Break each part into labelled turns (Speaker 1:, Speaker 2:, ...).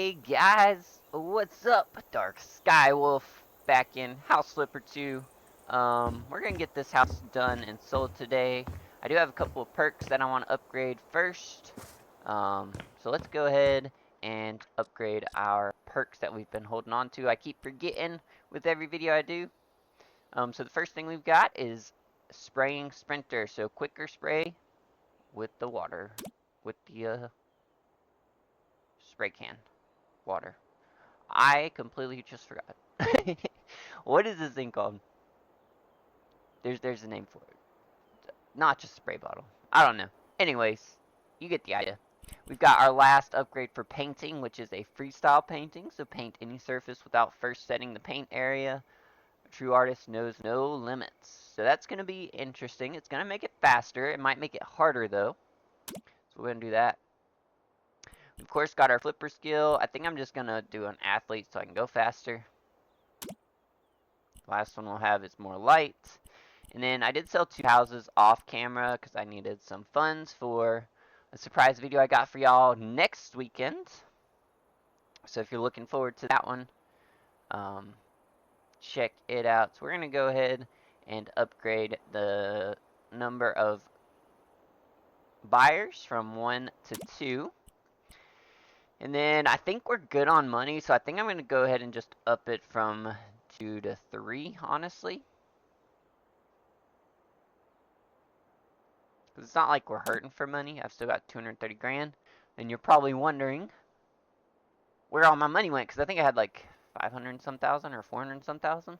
Speaker 1: Hey guys, what's up? Dark Sky Wolf back in House Flipper 2. We're gonna get this house done and sold today. I do have a couple of perks that I want to upgrade first. So let's go ahead and upgrade our perks that we've been holding on to. I keep forgetting with every video I do. So the first thing we've got is spraying sprinter. So quicker spray with the water, with the spray can water. I completely just forgot. What is this thing called? There's a name for it. Not just spray bottle. I don't know. Anyways, you get the idea. We've got our last upgrade for painting, which is a freestyle painting. So paint any surface without first setting the paint area. A true artist knows no limits. So that's going to be interesting. It's going to make it faster. It might make it harder though. So we're going to do that. We of course got our flipper skill. I think I'm just going to do an athlete so I can go faster. Last one we'll have is more light. And then I did sell 2 houses off camera because I needed some funds for a surprise video I got for y'all next weekend. So if you're looking forward to that one, check it out. So we're going to go ahead and upgrade the number of buyers from 1 to 2. And then I think we're good on money, so I think I'm going to go ahead and just up it from 2 to 3, honestly. Because it's not like we're hurting for money. I've still got 230 grand. And you're probably wondering where all my money went, because I think I had like 500 and some thousand or 400 and some thousand.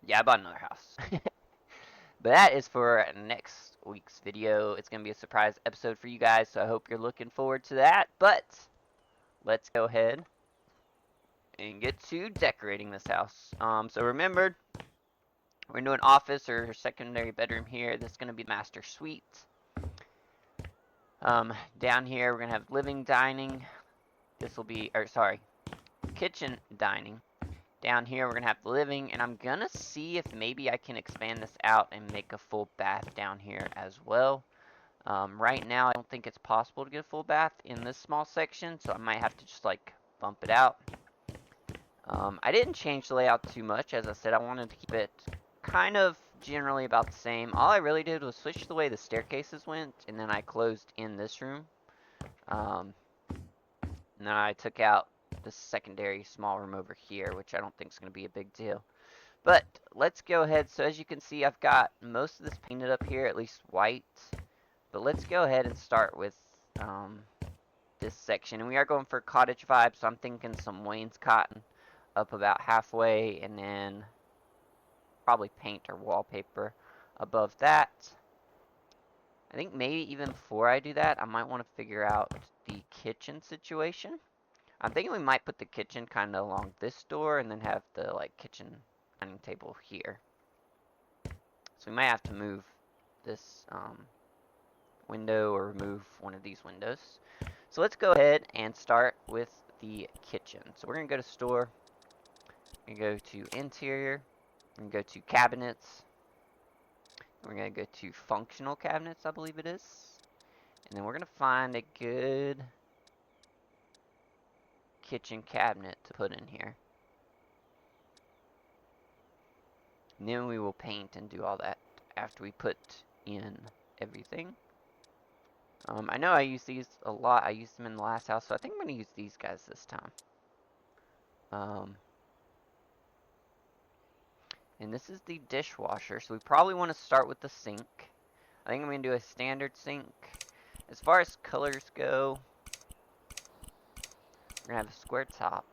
Speaker 1: Yeah, I bought another house. But that is for next week's video. It's going to be a surprise episode for you guys, so I hope you're looking forward to that. But let's go ahead and get to decorating this house. So remember, we're going to do an office or secondary bedroom here. This is going to be the master suite. Down here, we're going to have living, dining. This will be, or sorry, kitchen, dining. Down here, we're going to have the living, and I'm going to see if maybe I can expand this out and make a full bath down here as well. Right now, I don't think it's possible to get a full bath in this small section, so I might have to just, like, bump it out. I didn't change the layout too much. As I said, I wanted to keep it kind of generally about the same. All I really did was switch the way the staircases went, and then I closed in this room. And then I took out the secondary small room over here, which I don't think is going to be a big deal. But let's go ahead. So as you can see, I've got most of this painted up here, at least white. But let's go ahead and start with this section. And we are going for cottage vibes, so I'm thinking some wainscoting up about halfway, and then probably paint or wallpaper above that. I think maybe even before I do that, I might want to figure out the kitchen situation. I'm thinking we might put the kitchen kind of along this door and then have the like kitchen dining table here. So we might have to move this window or remove one of these windows. So let's go ahead and start with the kitchen. So we're going to go to store. We're going to go to interior. We're going to go to cabinets. We're going to go to functional cabinets, I believe it is. And then we're going to find a good kitchen cabinet to put in here. And then we will paint and do all that after we put in everything. I know I use these a lot. I used them in the last house, so I think I'm going to use these guys this time. And this is the dishwasher, so we probably want to start with the sink. I think I'm going to do a standard sink. As far as colors go, we're going to have a square top.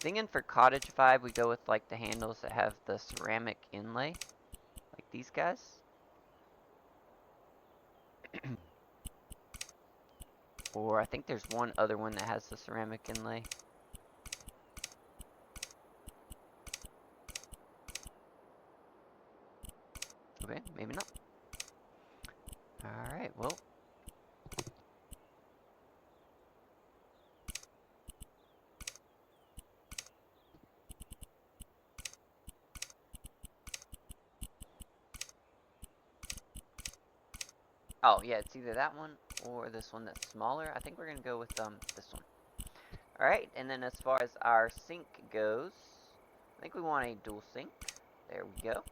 Speaker 1: Thinking for cottage vibe, we go with like the handles that have the ceramic inlay, like these guys. Or I think there's one other one that has the ceramic inlay. Okay, maybe not. Alright, well. Oh, yeah, it's either that one or this one that's smaller. I think we're going to go with this one. Alright, and then as far as our sink goes, I think we want a dual sink. There we go.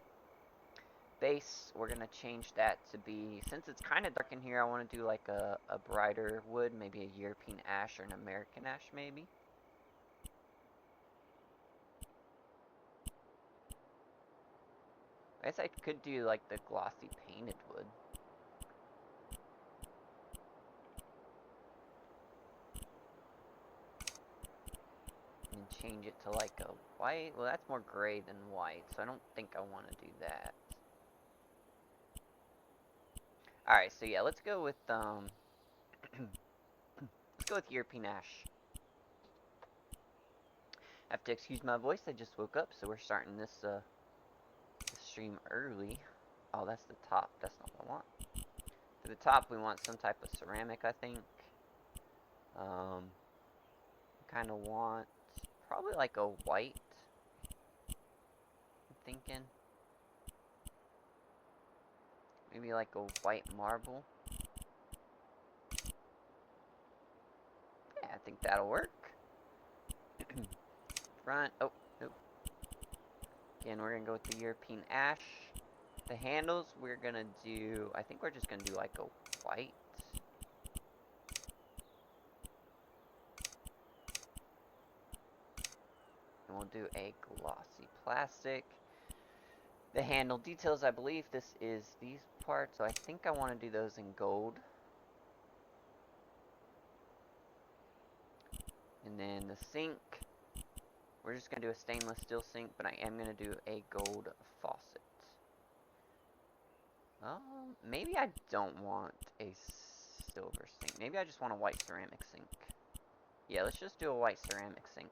Speaker 1: Base, we're going to change that to be, since it's kind of dark in here, I want to do like a brighter wood, maybe a European ash or an American ash maybe. I guess I could do like the glossy painted wood. And change it to like a white. Well, that's more gray than white, so I don't think I want to do that. Alright, so yeah, let's go with let's go with European ash. I have to excuse my voice, I just woke up, so we're starting this stream early. Oh, that's the top. That's not what I want. For the top, we want some type of ceramic, I think. Kind of want probably like a white. I'm thinking maybe like a white marble. Yeah, I think that'll work. Front. Oh, nope. Again, we're gonna go with the European ash. The handles, we're gonna do. I think we're just gonna do like a white. And we'll do a glossy plastic. The handle details, I believe this is these parts, so I think I want to do those in gold. And then the sink, we're just going to do a stainless steel sink, but I am going to do a gold faucet. Maybe I don't want a silver sink. Maybe I just want a white ceramic sink. Yeah, let's just do a white ceramic sink.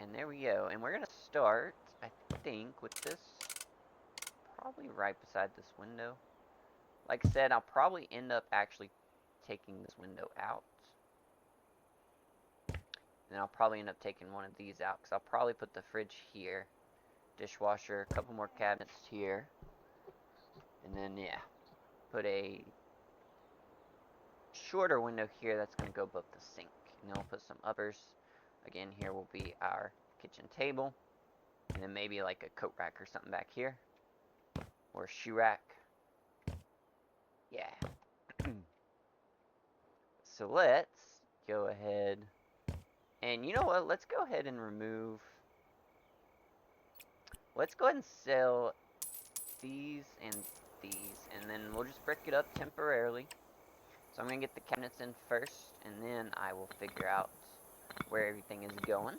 Speaker 1: And there we go. And we're going to start, I think, with this. Probably right beside this window. Like I said, I'll probably end up actually taking this window out. And I'll probably end up taking one of these out, because I'll probably put the fridge here. Dishwasher, a couple more cabinets here. And then, yeah, put a shorter window here that's going to go above the sink. And then we'll put some uppers. Again, here will be our kitchen table. And then maybe like a coat rack or something back here. Or a shoe rack. Yeah. So let's go ahead. And you know what? Let's go ahead and remove. Let's go ahead and sell these and these. And then we'll just brick it up temporarily. So I'm going to get the cabinets in first. And then I will figure out where everything is going.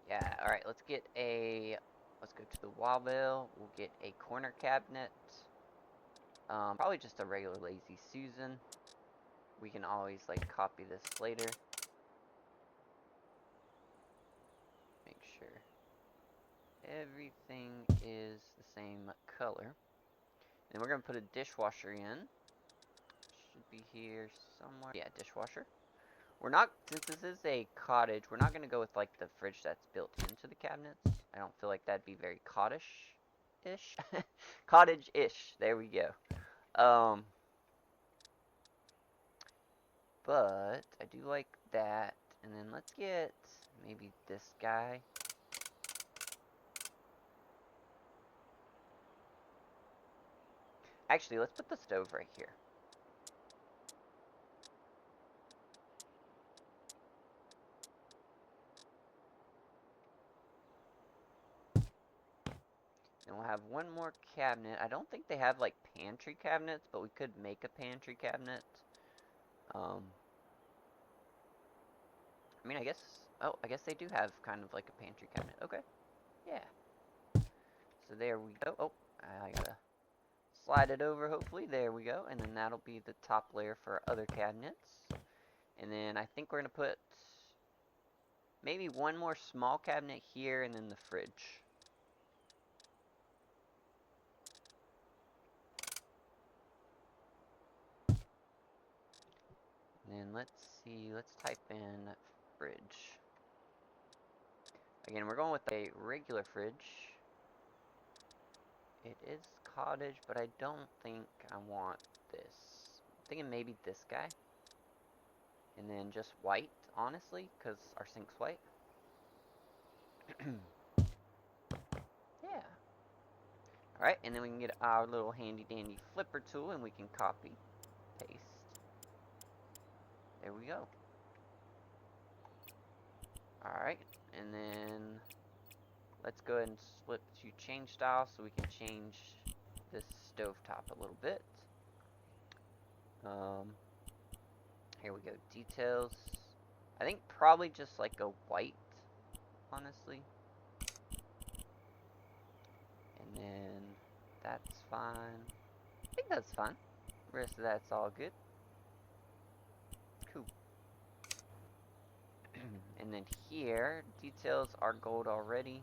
Speaker 1: Yeah, alright, let's go to the wall veil. We'll get a corner cabinet. Probably just a regular Lazy Susan. We can always, like, copy this later. Make sure everything is the same color. Then we're going to put a dishwasher in. Should be here somewhere. Yeah, dishwasher. We're not, since this is a cottage, we're not going to go with, like, the fridge that's built into the cabinets. I don't feel like that'd be very cottage-ish. Cottage-ish. There we go. But I do like that. And then let's get maybe this guy. Actually, let's put the stove right here. And we'll have one more cabinet. I don't think they have, like, pantry cabinets, but we could make a pantry cabinet. I mean, I guess... Oh, I guess they do have kind of like a pantry cabinet. Okay. Yeah. So there we go. Oh, I gotta slide it over, hopefully. There we go. And then that'll be the top layer for our other cabinets. And then I think we're gonna put maybe one more small cabinet here, and then the fridge. And let's see, let's type in fridge. Again, we're going with a regular fridge. It is cottage, but I don't think I want this. I'm thinking maybe this guy. And then just white, honestly, because our sink's white. Yeah. Alright, and then we can get our little handy dandy flipper tool and we can copy, paste. There we go. Alright, and then let's go ahead and flip to change style so we can change this stovetop a little bit. Here we go, details. I think probably just like a white, honestly. And then that's fine. I think that's fine. The rest of that's all good. Cool. And then here, details are gold already.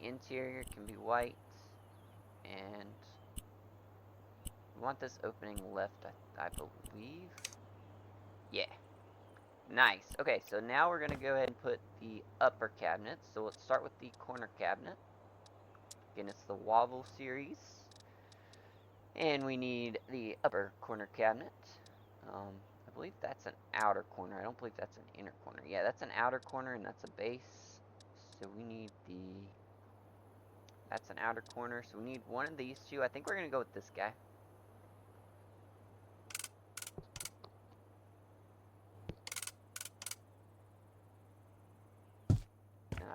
Speaker 1: Interior can be white. And we want this opening left, I believe. Yeah. Nice. Okay, so now we're going to go ahead and put the upper cabinet. So let's start with the corner cabinet. Again, it's the Wobble series. And we need the upper corner cabinet. I believe that's an outer corner. I don't believe that's an inner corner. Yeah, that's an outer corner and that's a base. So we need the... That's an outer corner. So we need one of these two. I think we're going to go with this guy. And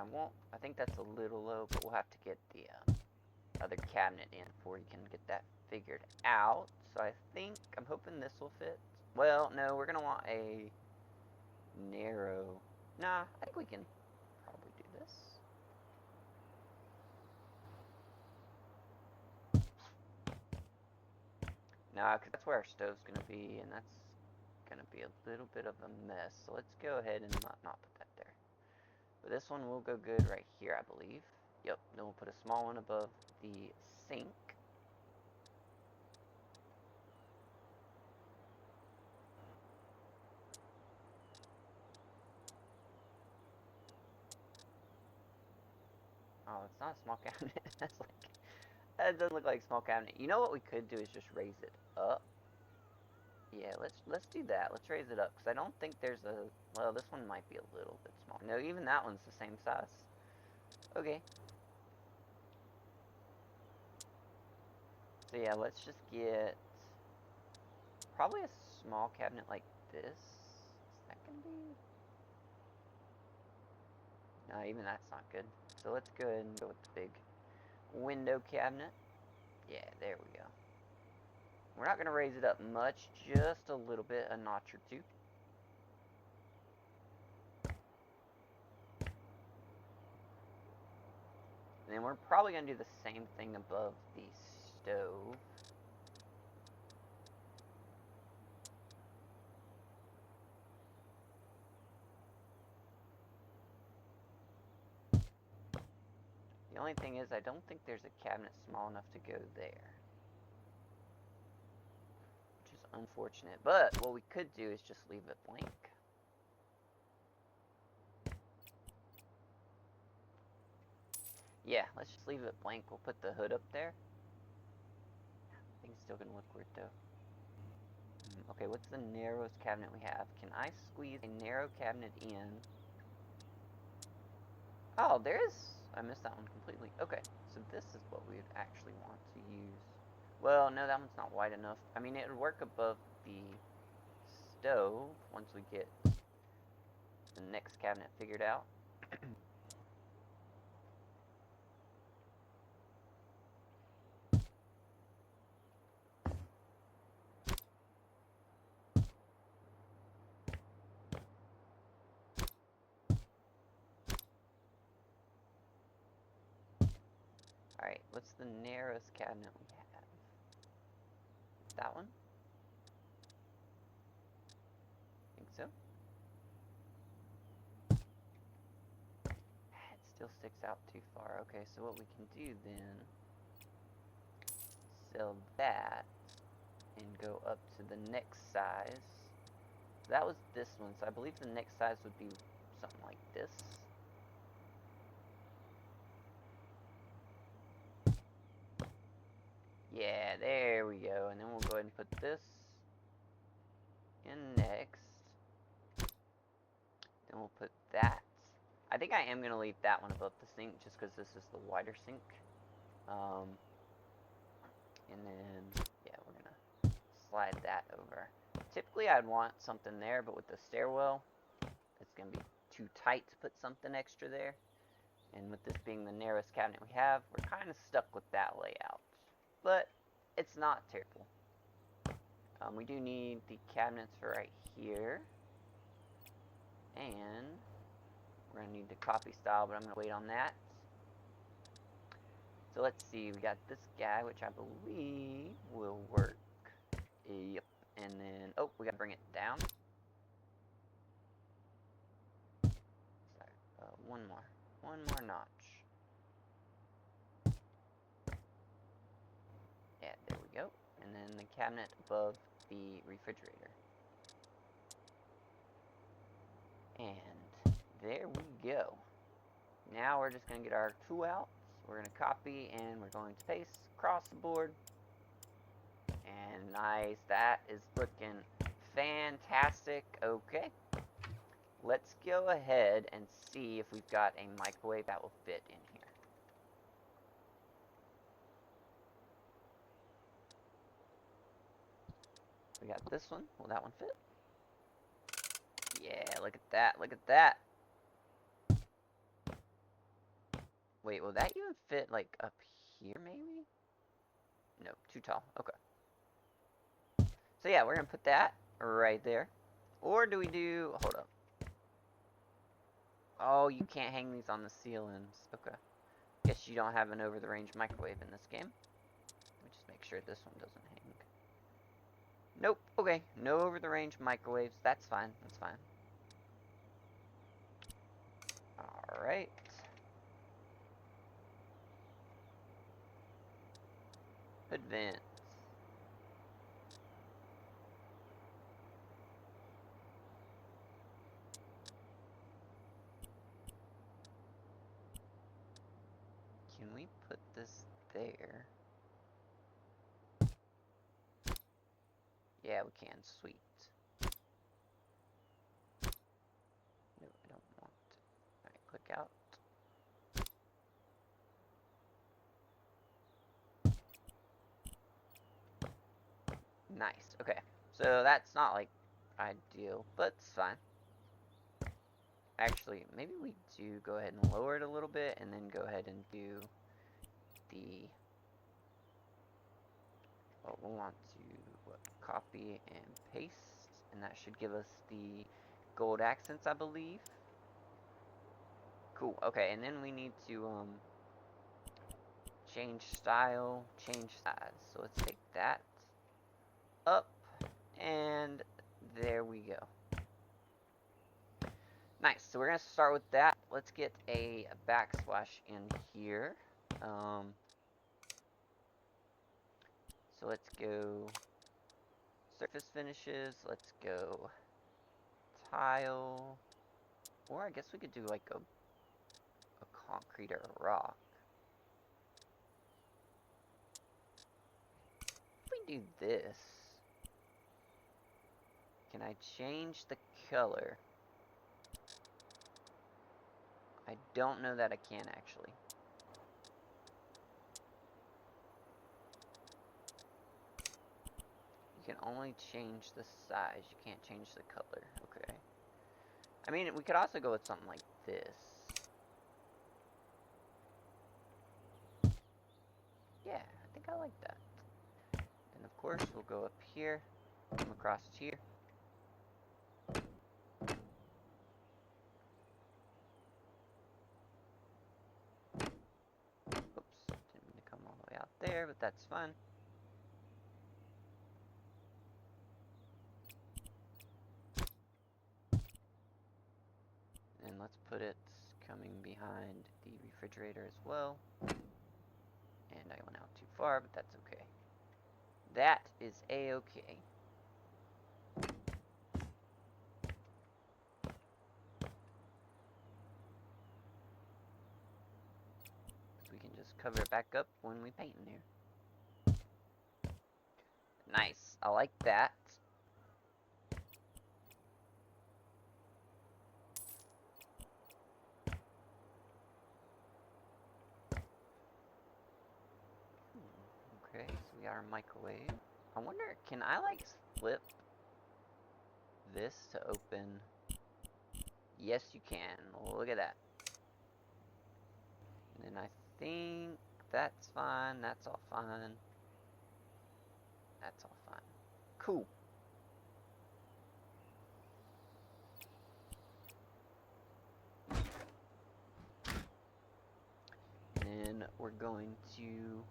Speaker 1: I think that's a little low, but we'll have to get the other cabinet in before you can get that figured out. So I'm hoping this will fit. Well, no, we're going to want a narrow. Nah, I think we can probably do this. Nah, because that's where our stove's going to be, and that's going to be a little bit of a mess. So let's go ahead and not put that there. But this one will go good right here, I believe. Yep, then we'll put a small one above the sink. Oh, it's not a small cabinet. That doesn't look like a small cabinet. You know what we could do is just raise it up. Yeah, let's do that. Let's raise it up because I don't think there's a. Well, this one might be a little bit small. No, even that one's the same size. Okay. So yeah, let's just get probably a small cabinet like this. Is that gonna be? No, even that's not good. So let's go ahead and go with the big window cabinet. Yeah, there we go. We're not going to raise it up much, just a little bit, a notch or two. And then we're probably going to do the same thing above the stove. The only thing is, I don't think there's a cabinet small enough to go there. Which is unfortunate. But what we could do is just leave it blank. Yeah, let's just leave it blank. We'll put the hood up there. I think it's still going to look weird, though. Okay, what's the narrowest cabinet we have? Can I squeeze a narrow cabinet in? Oh, there is... I missed that one completely. Okay, so this is what we would actually want to use. Well, no, that one's not wide enough. I mean, it would work above the stove once we get the next cabinet figured out. Alright, what's the narrowest cabinet we have? That one? Think so? It still sticks out too far. Okay, so what we can do then, sell that and go up to the next size. that was this one, so I believe the next size would be something like this. Yeah, there we go. And then we'll go ahead and put this in next. Then we'll put that. I think I am going to leave that one above the sink just because this is the wider sink. And then, yeah, we're going to slide that over. Typically, I'd want something there, but with the stairwell, it's going to be too tight to put something extra there. And with this being the narrowest cabinet we have, we're kind of stuck with that layout. But it's not terrible. We do need the cabinets for right here. And we're going to need the coffee style, but I'm going to wait on that. So let's see, we got this guy, which I believe will work. Yep. And then, oh, we got to bring it down. Sorry, one more notch. Yeah, there we go. And then the cabinet above the refrigerator. And there we go. Now we're just going to get our tool out. We're going to copy and we're going to paste across the board. And nice, that is looking fantastic. Okay. Let's go ahead and see if we've got a microwave that will fit in here. We got this one. Will that one fit? Yeah, look at that. Look at that. Wait, will that even fit, like, up here, maybe? No, too tall. Okay. So, yeah, we're going to put that right there. Or do we do... Hold up. Oh, you can't hang these on the ceilings. Okay. Guess you don't have an over-the-range microwave in this game. Let me just make sure this one doesn't hang. Nope. Okay. No over-the-range microwaves. That's fine. That's fine. Alright. Hood vents. Can we put this there? Yeah, we can. Sweet. No, I don't want. Alright, click out. Nice. Okay. So that's not like ideal, but it's fine. Actually, maybe we do go ahead and lower it a little bit and then go ahead and do the... Well, we'll want to copy and paste, and that should give us the gold accents, I believe. Cool. Okay, and then we need to change style, change size. So let's take that up, and there we go. Nice. So we're gonna start with that. Let's get a backsplash in here. So let's go surface finishes. Let's go tile, or I guess we could do like a concrete or a rock. If we do this, can I change the color? I don't know that I can actually. You can only change the size, you can't change the color. Okay. I mean, we could also go with something like this. Yeah, I think I like that. And of course, we'll go up here, come across here. Oops, didn't mean to come all the way out there, but that's fine. And let's put it coming behind the refrigerator as well. And I went out too far, but that's okay. That is a-okay. cover it back up when we paint in here. Nice. I like that. Okay, so we got our microwave. I wonder, can I like flip this to open? Yes, you can. Look at that. And then I think that's fine. That's all fine. That's all fine. Cool. And then we're going to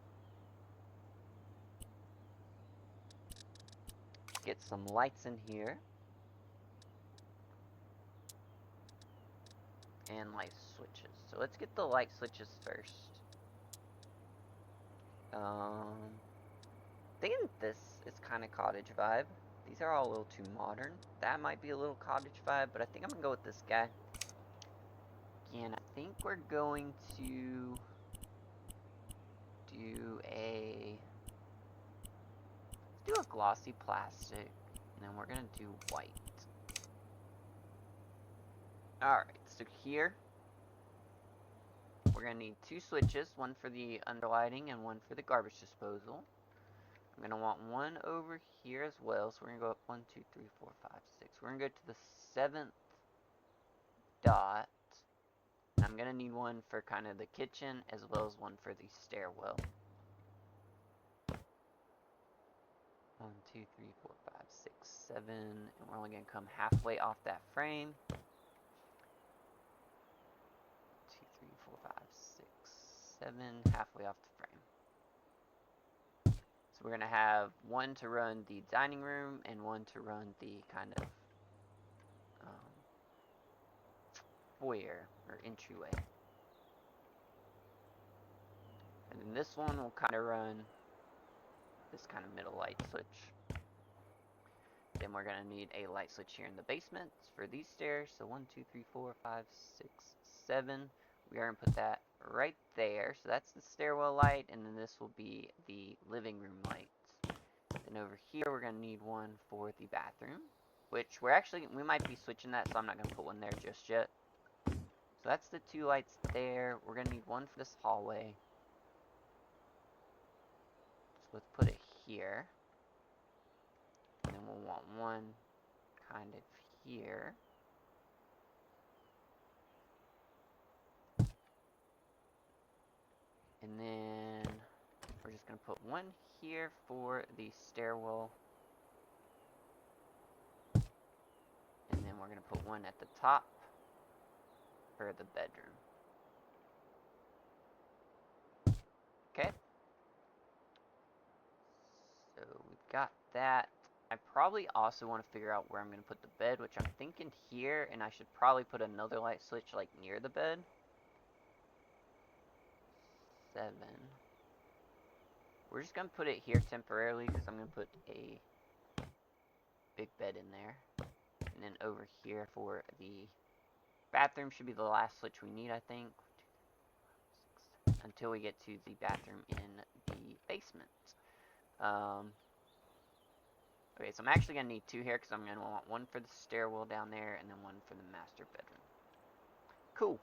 Speaker 1: get some lights in here. And light switches. So let's get the light switches first. Thinking this is kind of cottage vibe. These are all a little too modern. That might be a little cottage vibe, but I think I'm gonna go with this guy. And I think we're going to do a glossy plastic, and then we're gonna do white. Alright, so here we're gonna need two switches, one for the underlighting and one for the garbage disposal. I'm gonna want one over here as well, so we're gonna go up 1, 2, 3, 4, 5, 6. We're gonna go to the 7th dot. And I'm gonna need one for kind of the kitchen as well as one for the stairwell. 1, 2, 3, 4, 5, 6, 7, and we're only gonna come halfway off that frame. 2, 3, 4, 5, 6, 7, halfway off the frame. So we're gonna have one to run the dining room and one to run the kind of foyer or entryway. And then this one will kind of run this kind of middle light switch. Then we're going to need a light switch here in the basement for these stairs. So 1, 2, 3, 4, 5, 6, 7. We are going to put that right there. So that's the stairwell light, and then this will be the living room light. Then over here we're going to need one for the bathroom, which we might be switching that, so I'm not going to put one there just yet. So that's the two lights there. We're going to need one for this hallway. So let's put it here. And then we'll want one kind of here. And then we're just going to put one here for the stairwell. And then we're going to put one at the top for the bedroom. Okay. So we've got that. I probably also want to figure out where I'm going to put the bed, which I'm thinking here, and I should probably put another light switch like near the bed. 7. We're just going to put it here temporarily because I'm going to put a big bed in there. And then over here for the bathroom should be the last switch we need, I think. 2, 3, 4, 5, 6, until we get to the bathroom in the basement. Okay, so I'm actually going to need two here because I'm going to want one for the stairwell down there and then one for the master bedroom. Cool.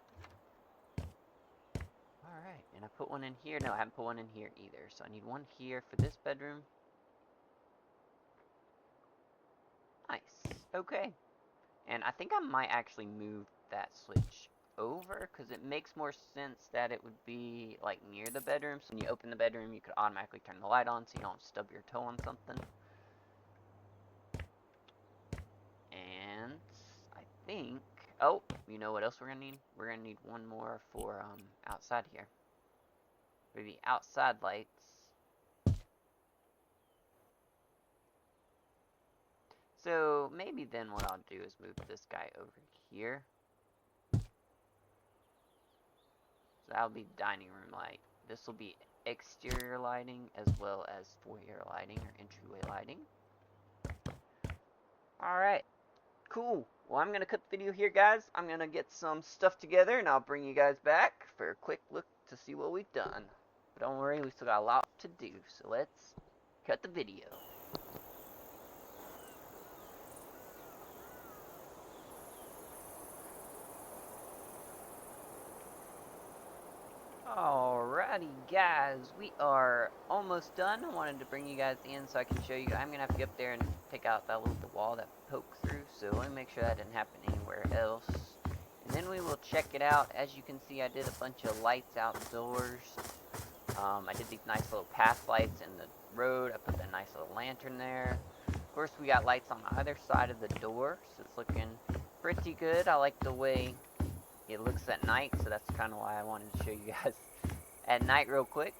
Speaker 1: Alright, and I put one in here. No, I haven't put one in here either. So I need one here for this bedroom. Nice. Okay. And I think I might actually move that switch over because it makes more sense that it would be like near the bedroom. So when you open the bedroom, you could automatically turn the light on so you don't stub your toe on something. And I think, oh, you know what else we're going to need? We're going to need one more for outside here. For the outside lights. So maybe then what I'll do is move this guy over here. So that'll be dining room light. This will be exterior lighting as well as foyer lighting or entryway lighting. Alright. Cool. Well, I'm going to cut the video here, guys. I'm going to get some stuff together, and I'll bring you guys back for a quick look to see what we've done. But don't worry, we still got a lot to do, so let's cut the video. Alrighty guys, we are almost done. I wanted to bring you guys in so I can show you. I'm going to have to get up there and take out that little wall that poked through, so let me make sure that didn't happen anywhere else. And then we will check it out. As you can see, I did a bunch of lights outdoors. I did these nice little path lights in the road. I put that nice little lantern there. Of course, we got lights on either side of the door, so it's looking pretty good. I like the way it looks at night, so that's kind of why I wanted to show you guys at night real quick.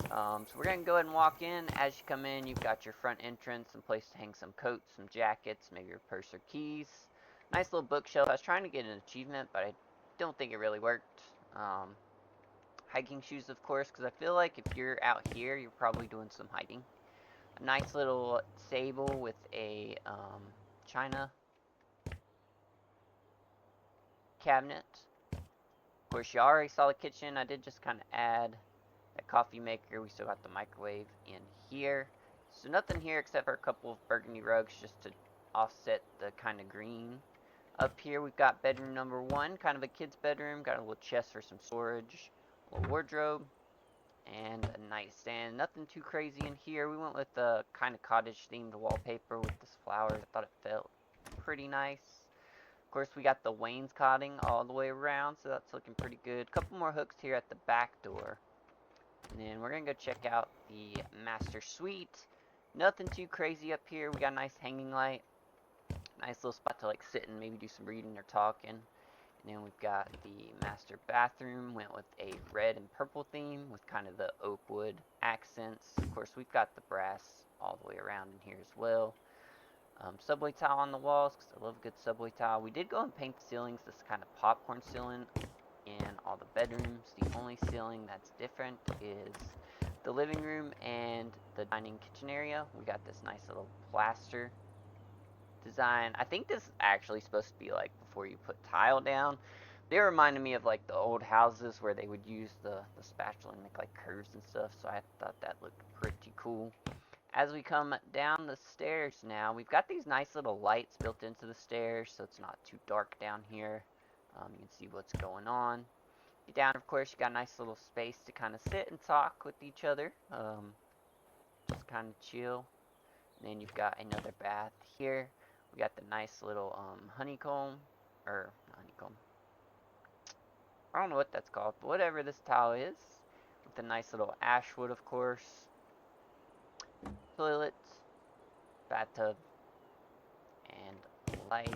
Speaker 1: So we're going to go ahead and walk in. As you come in, you've got your front entrance, some place to hang some coats, some jackets, maybe your purse or keys. Nice little bookshelf. I was trying to get an achievement, but I don't think it really worked. Hiking shoes, of course, because I feel like if you're out here, you're probably doing some hiking. A nice little table with a china cabinet. Of course, you already saw the kitchen. I did just kind of add a coffee maker. We still got the microwave in here. So nothing here except for a couple of burgundy rugs just to offset the kind of green. Up here we've got bedroom number 1, kind of a kid's bedroom. Got a little chest for some storage, a little wardrobe, and a nightstand. Nothing too crazy in here. We went with the kind of cottage themed wallpaper with this flowers. I thought it felt pretty nice. Of course, we got the wainscoting all the way around, so that's looking pretty good. Couple more hooks here at the back door. And then we're going to go check out the master suite. Nothing too crazy up here. We got a nice hanging light. Nice little spot to like sit and maybe do some reading or talking. And then we've got the master bathroom. Went with a red and purple theme with kind of the oak wood accents. Of course, we've got the brass all the way around in here as well. Subway tile on the walls, because I love a good subway tile. We did go and paint the ceilings, this kind of popcorn ceiling in all the bedrooms. The only ceiling that's different is the living room and the dining kitchen area. We got this nice little plaster design. I think this is actually supposed to be like before you put tile down. They reminded me of like the old houses where they would use the spatula and make like curves and stuff, so I thought that looked pretty cool. As we come down the stairs now, we've got these nice little lights built into the stairs, so it's not too dark down here. You can see what's going on. Get down, of course, you got a nice little space to kind of sit and talk with each other. Just kind of chill. And then you've got another bath here. We got the nice little honeycomb, or not honeycomb. I don't know what that's called, but whatever this tile is. With the nice little ash wood, of course. Toilet, bathtub, and lights.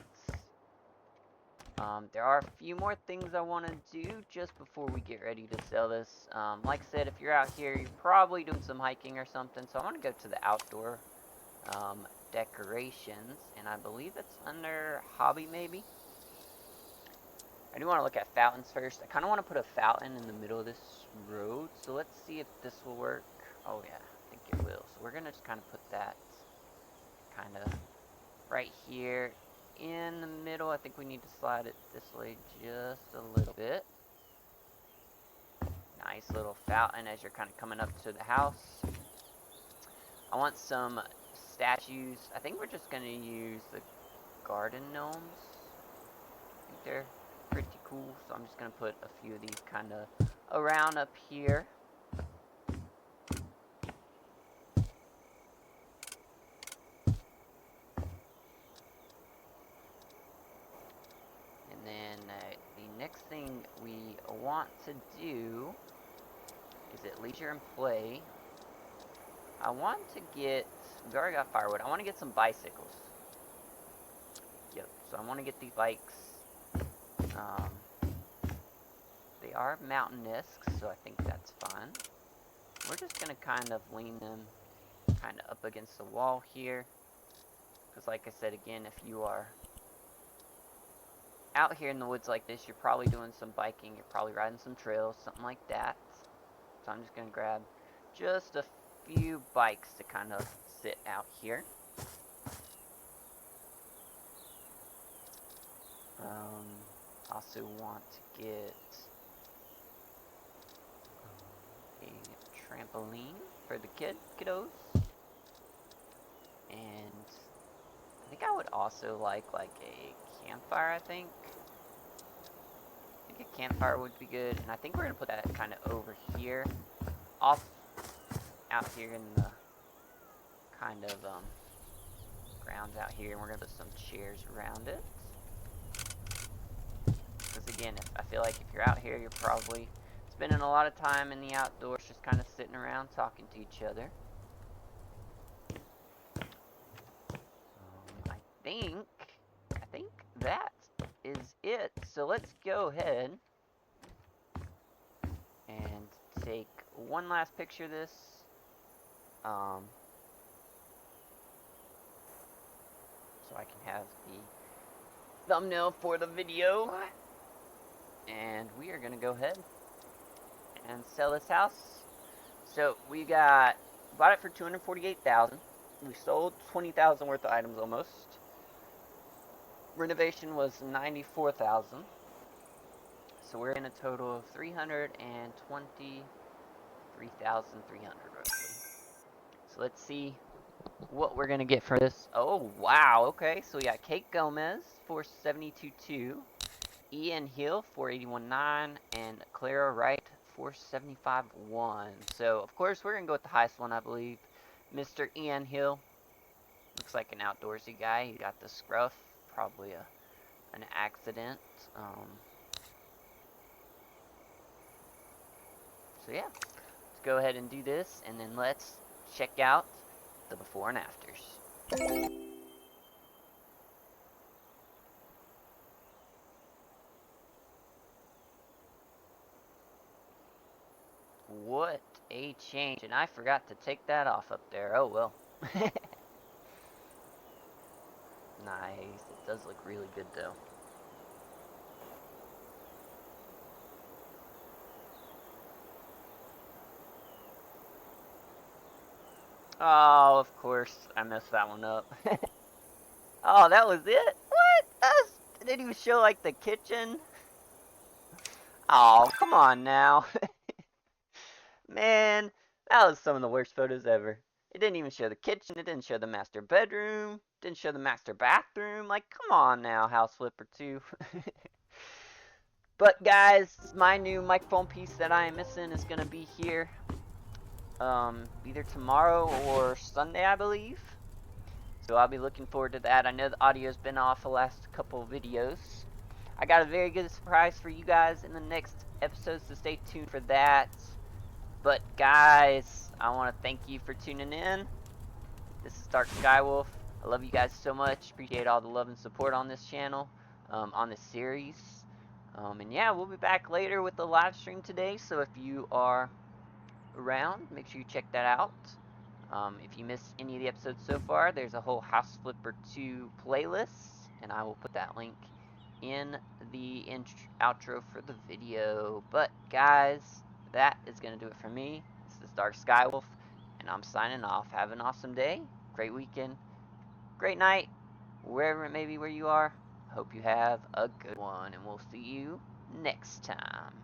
Speaker 1: There are a few more things I want to do just before we get ready to sell this. Like I said, if you're out here, you're probably doing some hiking or something, so I want to go to the outdoor decorations, and I believe it's under hobby maybe. I do want to look at fountains first. I kind of want to put a fountain in the middle of this road, so let's see if this will work. Oh yeah, I think it will. So we're going to just kind of put that kind of right here in the middle. I think we need to slide it this way just a little bit. Nice little fountain as you're kind of coming up to the house. I want some statues. I think we're just going to use the garden gnomes. I think they're pretty cool, so I'm just going to put a few of these kind of around up here. And then the next thing we want to do is at leisure and play. I want to get, we've already got firewood, I want to get some bicycles. Yep, so I want to get these bikes. They are mountain-esque, so I think that's fun. We're just going to kind of lean them kind of up against the wall here. Because like I said again, if you are out here in the woods like this, you're probably doing some biking, you're probably riding some trails, something like that. So I'm just going to grab just a few bikes to kind of sit out here. Also want to get a trampoline for the kiddos. And I think I would also like a campfire, I think. I think a campfire would be good. And I think we're going to put that kind of over here. Off out here in the kind of grounds out here. And we're going to put some chairs around it. Because again, I feel like if you're out here, you're probably spending a lot of time in the outdoors just kind of sitting around talking to each other. I think that is it. So let's go ahead and take one last picture of this. So I can have the thumbnail for the video. And we are going to go ahead and sell this house. So we bought it for $248,000. We sold $20,000 worth of items almost. Renovation was $94,000. So we're in a total of $323,300 roughly. So let's see what we're gonna get for this. Oh wow, okay. So we got Kate Gomez for $72,200, Ian Hill for $81,900, and Clara Wright for $75,100. So of course we're gonna go with the highest one, I believe. Mr. Ian Hill looks like an outdoorsy guy. He got the scruff, probably an accident. So yeah, let's go ahead and do this, and then let's check out the before and afters. What a change, and I forgot to take that off up there. Oh well. Nice, it does look really good though. Oh, of course, I messed that one up. Oh, that was it? What? It didn't even show, like, the kitchen? Oh, come on now. Man, that was some of the worst photos ever. It didn't even show the kitchen, it didn't show the master bedroom, didn't show the master bathroom. Like, come on now, House Flipper 2. But, guys, my new microphone piece that I am missing is going to be here either tomorrow or Sunday, I believe. So I'll be looking forward to that. I know the audio's been off the last couple videos. I got a very good surprise for you guys in the next episodes, so stay tuned for that. But guys, I want to thank you for tuning in. This is Dark Skywolf. I love you guys so much. Appreciate all the love and support on this channel, on this series. And yeah, we'll be back later with the live stream today. So if you are around, make sure you check that out. If you missed any of the episodes so far, there's a whole House Flipper 2 playlist, and I will put that link in the outro for the video. But guys, that is going to do it for me. This is Dark Skywolf, and I'm signing off. Have an awesome day, great weekend, great night, wherever it may be where you are. Hope you have a good one, and we'll see you next time.